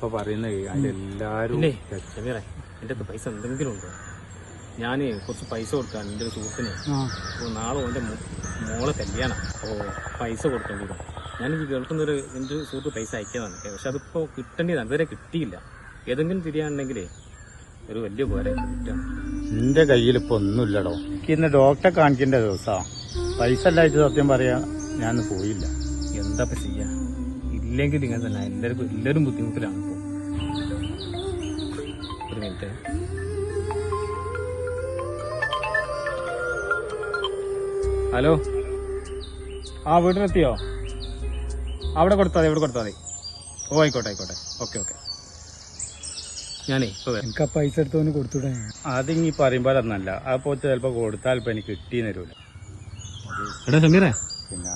ഇപ്പൊ പറയുന്നത് അതിലെല്ലാരും എന്റെ പൈസ എന്തെങ്കിലും ഉണ്ടോ? ഞാൻ കുറച്ച് പൈസ കൊടുക്കാൻ എൻ്റെ ഒരു സുഹൃത്തിന്. അപ്പോൾ നാളെ എൻ്റെ മോളെ കല്യാണം. അപ്പോൾ പൈസ കൊടുക്കേണ്ടി വരും. ഞാനിത് കേൾക്കുന്നൊരു എൻ്റെ സുഹൃത്ത് പൈസ അയക്കാതാണ്. പക്ഷെ അതിപ്പോൾ കിട്ടേണ്ടതാണ്. ഇതുവരെ കിട്ടിയില്ല. ഏതെങ്കിലും തിരിയാണെങ്കിലേ ഒരു വലിയ പോരെ കിട്ടാം. എന്റെ കയ്യിൽ ഇപ്പൊ ഒന്നുമില്ലടോ. എനിക്ക് ഇന്ന് ഡോക്ടറെ കാണിക്കേണ്ട ദിവസമാണ്. പൈസ അല്ലായിട്ട് സത്യം പറയാ ഞാൻ പോയില്ല. എന്താ ചെയ്യാ? ഇല്ലെങ്കിൽ ഇങ്ങനെ തന്നെ എല്ലാവരും ബുദ്ധിമുട്ടിലാണ് ഇപ്പോൾ. ഒരു മിനിറ്റ്. ഹലോ, വീട്ടിലെത്തിയോ? അവിടെ കൊടുത്താൽ മതി. ഓ ആയിക്കോട്ടെ. ഓക്കെ. ഞാനേ ഇപ്പൊ എനിക്ക് ആ പൈസ എടുത്തോന്ന് കൊടുത്തൂടെ? അതിങ്ങി പറയുമ്പോഴൊന്നല്ല. അപ്പോ ചിലപ്പോ കൊടുത്താൽ ഇപ്പൊ എനിക്ക് കിട്ടിയെന്ന് വരൂല. എടാ സമീറേ, പിന്നെ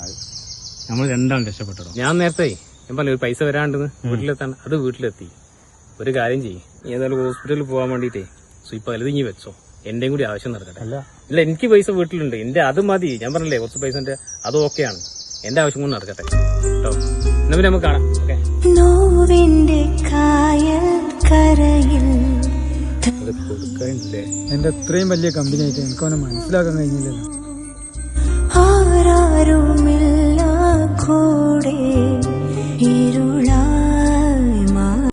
നമ്മൾ രണ്ടാളും രക്ഷപ്പെട്ടോ. ഞാൻ നേരത്തെ ഞാൻ പറഞ്ഞു ഒരു പൈസ വരാണ്ടെന്ന് വീട്ടിലെത്താൻ. അത് വീട്ടിലെത്തി. ഒരു കാര്യം ചെയ്യും, ഏതായാലും ഹോസ്പിറ്റലിൽ പോകാൻ വേണ്ടിട്ടേ ഇപ്പൊ വലുതിങ്ങി വെച്ചോ. എന്റെയും കൂടി ആവശ്യം നടക്കട്ടെ. ഇല്ല, എനിക്ക് പൈസ വീട്ടിലുണ്ട്. എന്റെ അത് മതി. ഞാൻ പറഞ്ഞില്ലേ കുറച്ച് പൈസ അത് ഓക്കെയാണ്. എന്റെ ആവശ്യം കൊണ്ട് നടക്കട്ടെ കേട്ടോ. എന്നാ പിന്നെ നമുക്ക് കാണാം. ഓക്കെ. കൊടുക്കാനില്ലേ? എന്റെ അത്രയും വലിയ കമ്പനി ആയിട്ട് എനിക്ക് അവനെ മനസ്സിലാക്കാൻ കഴിഞ്ഞില്ലല്ലോ. ആരാരുമില്ല കൂടെ